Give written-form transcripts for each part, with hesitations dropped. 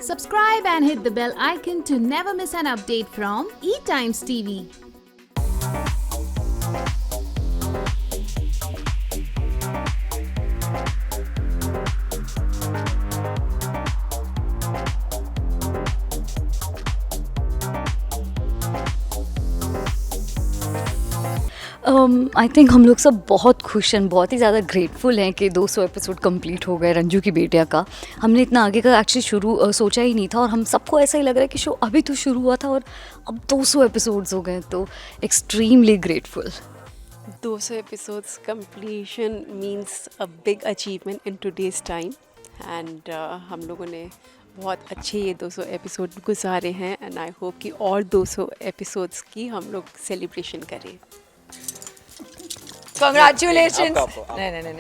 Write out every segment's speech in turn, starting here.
Subscribe and hit the bell icon to never miss an update from eTimes TV. I think हम लोग सब बहुत खुश हैं, बहुत ही ज़्यादा ग्रेटफुल हैं कि 200 एपिसोड कंप्लीट हो गए रंजू की बेटिया का। हमने इतना आगे का एक्चुअली सोचा ही नहीं था, और हम सबको ऐसा ही लग रहा है कि शो अभी तो शुरू हुआ था और अब 200 एपिसोड्स हो गए, तो extremely grateful. 200 episodes completion means a big achievement in today's time and हम लोगों ने बहुत अच्छे ये 200 एपिसोड गुजारे हैं एंड आई होप कि और 200 एपिसोड्स की हम लोग सेलिब्रेशन करें। Congratulations! No.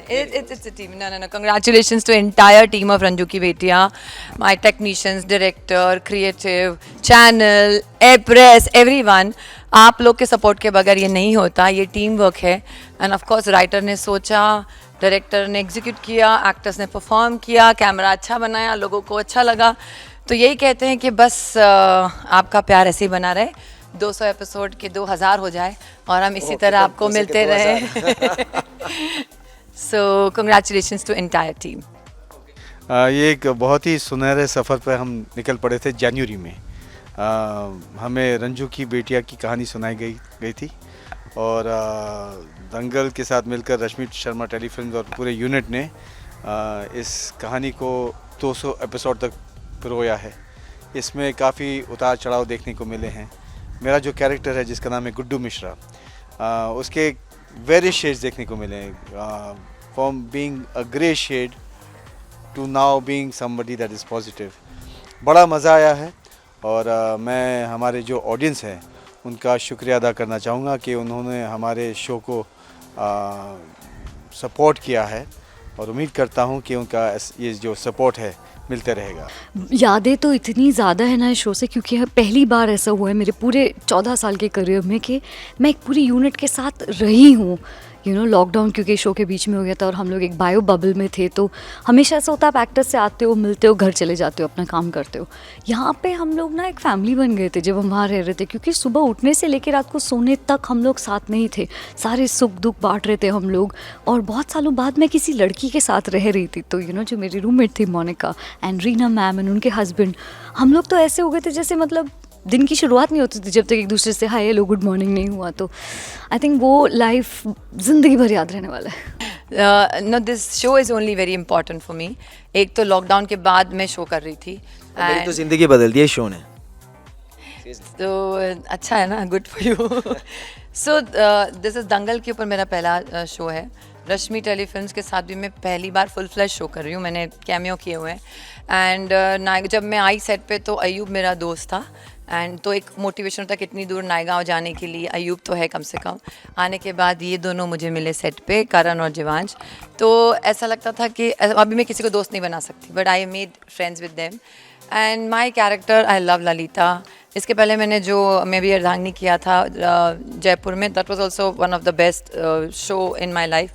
It's a team. No. Congratulations to entire team of Ranju Ki Betiyan, my technicians, director, creative, channel, press, everyone. आप लोग के सपोर्ट के बगैर ये नहीं होता, ये टीम वर्क है। एंड ऑफ कोर्स राइटर ने सोचा, डायरेक्टर ने एग्जीक्यूट किया, एक्टर्स ने परफॉर्म किया, कैमरा अच्छा बनाया, लोगों को अच्छा लगा। तो यही कहते हैं कि बस आपका प्यार ऐसे ही बना रहे, 200 एपिसोड के 2000 हो जाए और हम इसी तरह आपको मिलते रहे। So congratulations to entire team. ये एक बहुत ही सुनहरे सफ़र पर हम निकल पड़े थे जनवरी में। हमें रंजू की बेटिया की कहानी सुनाई गई थी और दंगल के साथ मिलकर रश्मि शर्मा टेलीफिल्म्स और पूरे यूनिट ने इस कहानी को 200 एपिसोड तक पिरोया है। इसमें काफ़ी उतार चढ़ाव देखने को मिले हैं। मेरा जो कैरेक्टर है जिसका नाम है गुड्डू मिश्रा, उसके वेरियस शेड्स देखने को मिले हैं, from being a grey shade to now being somebody that is positive. बड़ा मज़ा आया है और मैं हमारे जो ऑडियंस हैं उनका शुक्रिया अदा करना चाहूँगा कि उन्होंने हमारे शो को सपोर्ट किया है और उम्मीद करता हूँ कि उनका ये जो सपोर्ट है मिलते रहेगा। यादें तो इतनी ज़्यादा है ना इस शो से, क्योंकि पहली बार ऐसा हुआ है मेरे पूरे 14 साल के करियर में कि मैं एक पूरी यूनिट के साथ रही हूँ। लॉकडाउन क्योंकि शो के बीच में हो गया था और हम लोग एक बायो बबल में थे, तो हमेशा ऐसा होता है आप एक्टर्स से आते हो, मिलते हो, घर चले जाते हो, अपना काम करते हो। यहाँ पे हम लोग ना एक फैमिली बन गए थे जब हम वहाँ रह रहे थे, क्योंकि सुबह उठने से लेकर रात को सोने तक हम लोग साथ में ही थे, सारे सुख दुख बांट रहे थे हम लोग। और बहुत सालों बाद मैं किसी लड़की के साथ रह रही थी, तो जो मेरी रूममेट थी Monika and Reena ma'am and उनके हस्बैंड, हम लोग तो ऐसे हो गए थे जैसे मतलब दिन की शुरुआत नहीं होती थी जब तक एक दूसरे से हाय हेलो गुड मॉर्निंग नहीं हुआ। तो आई थिंक वो लाइफ ज़िंदगी भर याद रहने वाला है। No, this show is only very important for me. एक तो लॉकडाउन के बाद मैं शो कर रही थी, मेरी तो ज़िंदगी बदल दी है शो ने। तो अच्छा है ना, good for you. So this is Dangal के ऊपर मेरा पहला शो है। रश्मि टेलीफिल्म्स के साथ भी मैं पहली बार फुल फ्लैश शो कर रही हूँ, मैंने कैमियो किए हुए हैं। एंड जब मैं आई सेट पे तो अयूब मेरा दोस्त था, एंड तो एक मोटिवेशन था कितनी दूर नायगांव जाने के लिए अयूब तो है कम से कम। आने के बाद ये दोनों मुझे मिले सेट पे, करण और जिवांश। तो ऐसा लगता था कि अभी मैं किसी को दोस्त नहीं बना सकती, but I made friends with them and my character I love Lalita. इसके पहले मैंने जो मैं भी अर्धांगिनी किया था जयपुर में, that was also one of the best show in my life.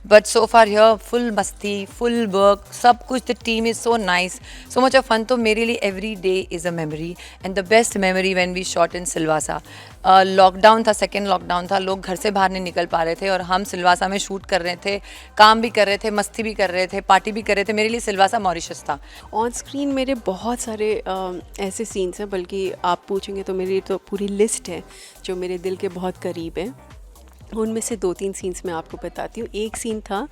But so far here full मस्ती, फुल वर्क, सब कुछ। The team is so nice, so much of fun. तो मेरे लिए every day is a memory and the best memory when we shot in Silvassa. Lockdown था, second lockdown था, लोग घर से बाहर नहीं निकल पा रहे थे और हम सिलवासा में शूट कर रहे थे, काम भी कर रहे थे, मस्ती भी कर रहे थे, पार्टी भी कर रहे थे। मेरे लिए सिलवासा मॉरिशस था। ऑन स्क्रीन मेरे बहुत सारे ऐसे सीन्स हैं, बल्कि आप पूछेंगे तो मेरी तो पूरी लिस्ट है जो मेरे दिल के बहुत करीब है। उनमें से 2-3 सीन्स मैं आपको बताती हूँ। एक सीन था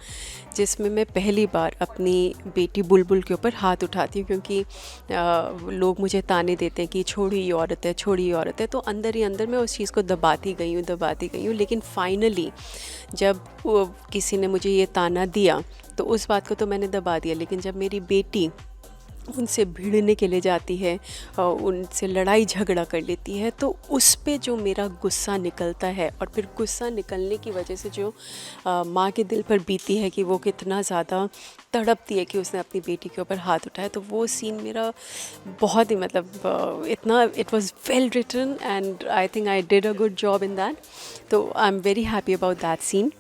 जिसमें मैं पहली बार अपनी बेटी बुलबुल के ऊपर हाथ उठाती हूँ, क्योंकि लोग मुझे ताने देते हैं कि छोड़ी ये औरत है, छोड़ी ये औरत है। तो अंदर ही अंदर मैं उस चीज़ को दबाती गई हूँ। लेकिन फाइनली जब किसी ने मुझे ये ताना दिया तो उस बात को तो मैंने दबा दिया, लेकिन जब मेरी बेटी उनसे भिड़ने के लिए जाती है, उनसे लड़ाई झगड़ा कर लेती है, तो उस पे जो मेरा गुस्सा निकलता है और फिर गुस्सा निकलने की वजह से जो माँ के दिल पर बीती है कि वो कितना ज़्यादा तड़पती है कि उसने अपनी बेटी के ऊपर हाथ उठाया, तो वो सीन मेरा बहुत ही मतलब इतना it was well written and I think I did a good job in that, तो I am very happy about that scene.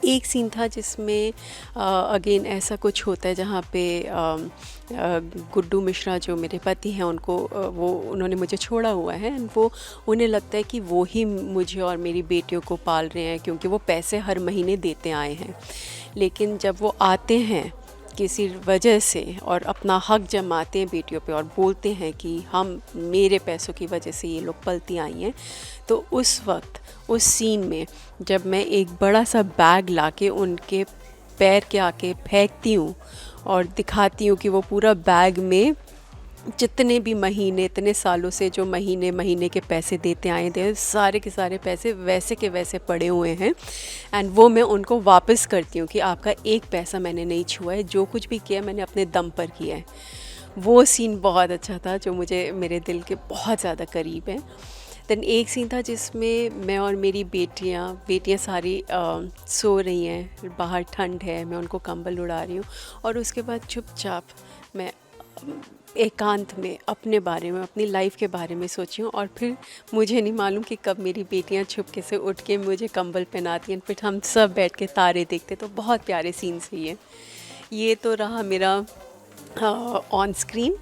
एक सीन था जिसमें अगेन ऐसा कुछ होता है जहाँ पे गुड्डू मिश्रा जो मेरे पति हैं उनको उन्होंने मुझे छोड़ा हुआ है एंड वो उन्हें लगता है कि वो ही मुझे और मेरी बेटियों को पाल रहे हैं क्योंकि वो पैसे हर महीने देते आए हैं, लेकिन जब वो आते हैं किसी वजह से और अपना हक जमाते हैं बेटियों पे और बोलते हैं कि हम मेरे पैसों की वजह से ये लोग पलती आई हैं, तो उस वक्त उस सीन में जब मैं एक बड़ा सा बैग लाके उनके पैर के आके फेंकती हूँ और दिखाती हूँ कि वो पूरा बैग में जितने भी महीने इतने सालों से जो महीने के पैसे देते आए थे सारे के सारे पैसे वैसे के वैसे पड़े हुए हैं एंड वो मैं उनको वापस करती हूँ कि आपका एक पैसा मैंने नहीं छुआ है, जो कुछ भी किया मैंने अपने दम पर किया है। वो सीन बहुत अच्छा था जो मुझे मेरे दिल के बहुत ज़्यादा करीब है। देन एक सीन था जिसमें मैं और मेरी बेटियाँ सारी सो रही हैं, बाहर ठंड है, मैं उनको कंबल उड़ा रही हूँ और उसके बाद चुपचाप मैं एकांत में अपने बारे में अपनी लाइफ के बारे में सोची हूँ और फिर मुझे नहीं मालूम कि कब मेरी बेटियाँ छुपके से उठ के मुझे कंबल पहनाती हैं, फिर हम सब बैठ के तारे देखते, तो बहुत प्यारे सीन्स है ये। तो रहा मेरा ऑन स्क्रीन।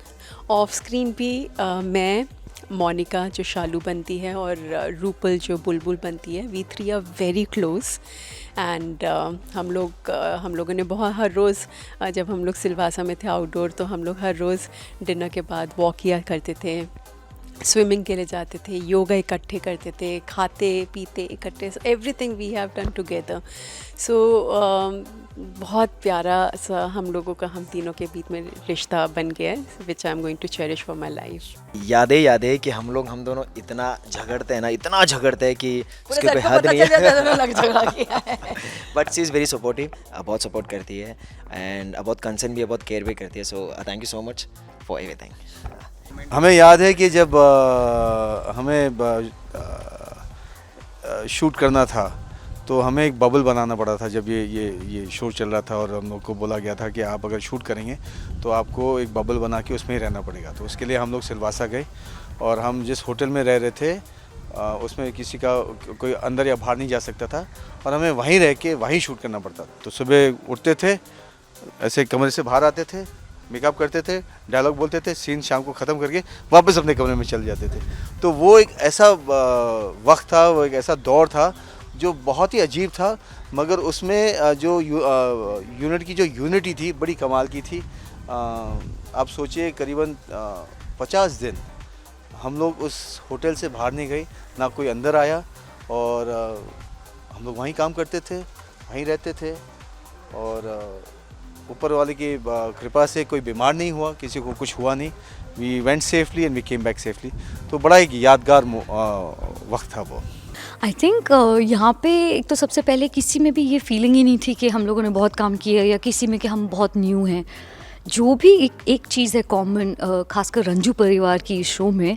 ऑफ स्क्रीन भी मैं मोनिका जो शालू बनती है और रूपल जो बुलबुल बनती है, we three are very close and हम लोगों ने बहुत हर रोज़ जब हम लोग सिलवासा में थे आउटडोर, तो हम लोग हर रोज़ डिनर के बाद वॉक किया करते थे, स्विमिंग के लिए जाते थे, योगा इकट्ठे करते थे, खाते पीते इकट्ठे, everything we have done together. So बहुत प्यारा सा हम लोगों का हम तीनों के बीच में रिश्ता बन गया है, which I am going to cherish for my life. यादें कि हम दोनों इतना झगड़ते हैं कि उसके कोई हद नहीं है। But she is very supportive, बहुत सपोर्ट करती है एंड बहुत कंसर्न भी है, बहुत केयर भी करती है। So thank you so much for everything. हमें याद है कि जब हमें शूट करना था तो हमें एक बबल बनाना पड़ा था। जब ये शो चल रहा था और हम लोग को बोला गया था कि आप अगर शूट करेंगे तो आपको एक बबल बना के उसमें ही रहना पड़ेगा। तो उसके लिए हम लोग सिलवासा गए और हम जिस होटल में रह रहे थे उसमें किसी का कोई अंदर या बाहर नहीं जा सकता था और हमें वहीं रह के वहीं शूट करना पड़ता। तो सुबह उठते थे, ऐसे कमरे से बाहर आते थे, मेकअप करते थे, डायलॉग बोलते थे, सीन शाम को ख़त्म करके वापस अपने कमरे में चल जाते थे। तो वो एक ऐसा वक्त था, वो एक ऐसा दौर था जो बहुत ही अजीब था, मगर उसमें जो यूनिट की जो यूनिटी थी बड़ी कमाल की थी। आप सोचिए करीबन 50 दिन हम लोग उस होटल से बाहर नहीं गए, ना कोई अंदर आया और हम लोग वहीं काम करते थे, वहीं रहते थे और ऊपर वाले की कृपा से कोई बीमार नहीं हुआ, किसी को कुछ हुआ नहीं। We went safely and we came back safely. तो बड़ा एक यादगार वक्त था वो। आई थिंक यहाँ पे एक तो सबसे पहले किसी में भी ये फीलिंग ही नहीं थी कि हम लोगों ने बहुत काम किया या किसी में कि हम बहुत न्यू हैं। जो भी एक चीज़ है कॉमन, खासकर रंजू परिवार की इस शो में,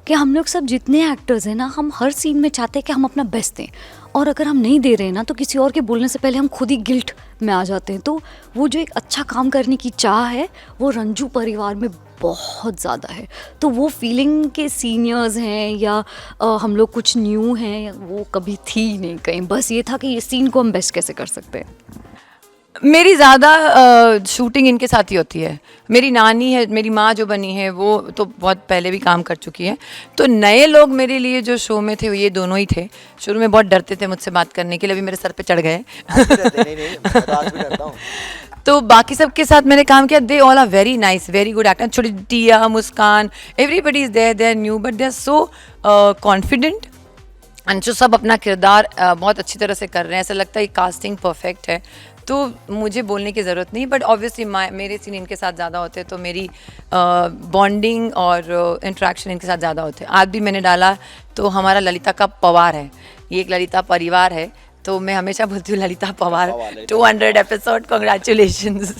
कि हम लोग सब जितने एक्टर्स हैं ना, हम हर सीन में चाहते हैं कि हम अपना बेस्ट दें और अगर हम नहीं दे रहे हैं ना तो किसी और के बोलने से पहले हम खुद ही गिल्ट में आ जाते हैं। तो वो जो एक अच्छा काम करने की चाह है वो रंजू परिवार में बहुत ज़्यादा है। तो वो फीलिंग के सीनियर्स हैं या हम लोग कुछ न्यू हैं वो कभी थी ही नहीं कहीं। बस ये था कि ये सीन को हम बेस्ट कैसे कर सकते हैं। मेरी ज़्यादा शूटिंग इनके साथ ही होती है। मेरी नानी है, मेरी माँ जो बनी है वो तो बहुत पहले भी काम कर चुकी है। तो नए लोग मेरे लिए जो शो में थे वो ये दोनों ही थे। शुरू में बहुत डरते थे मुझसे बात करने के लिए, अभी मेरे सर पे चढ़ गए। तो बाकी सब के साथ मैंने काम किया, they all are very nice, very good actor. छोटी Tia, Muskan, everybody is there, they are new but they are so confident and जो सब अपना किरदार बहुत अच्छी तरह से कर रहे हैं। ऐसा लगता है कास्टिंग परफेक्ट है, तो मुझे बोलने की ज़रूरत नहीं। बट ऑब्वियसली मेरे सीन इनके साथ ज़्यादा होते हैं तो मेरी बॉन्डिंग और इंट्रैक्शन इनके साथ ज़्यादा होते हैं। आज भी मैंने डाला तो हमारा ललिता का पवार है, ये एक ललिता परिवार है, तो मैं हमेशा बोलती हूँ Lalita Pawar 200 episode, congratulations.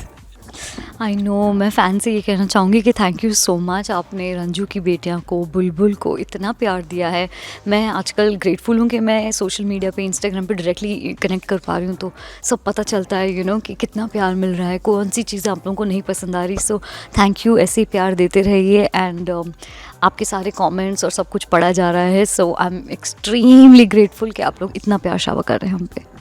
I know, मैं फ़ैन से ये कहना चाहूँगी कि थैंक यू सो मच, आपने रंजू की बेटियां को, बुलबुल को इतना प्यार दिया है। मैं आजकल ग्रेटफुल हूँ कि मैं सोशल मीडिया पे, इंस्टाग्राम पे डायरेक्टली कनेक्ट कर पा रही हूँ, तो सब पता चलता है कि कितना प्यार मिल रहा है, कौन सी चीज़ें आप लोगों को नहीं पसंद आ रही। सो थैंक यू, ऐसे ही प्यार देते रहिए। एंड आपके सारे कॉमेंट्स और सब कुछ पढ़ा जा रहा है, सो आई एम एक्सट्रीमली ग्रेटफुल कि आप लोग इतना प्यार शावा कर रहे हैं हम पे।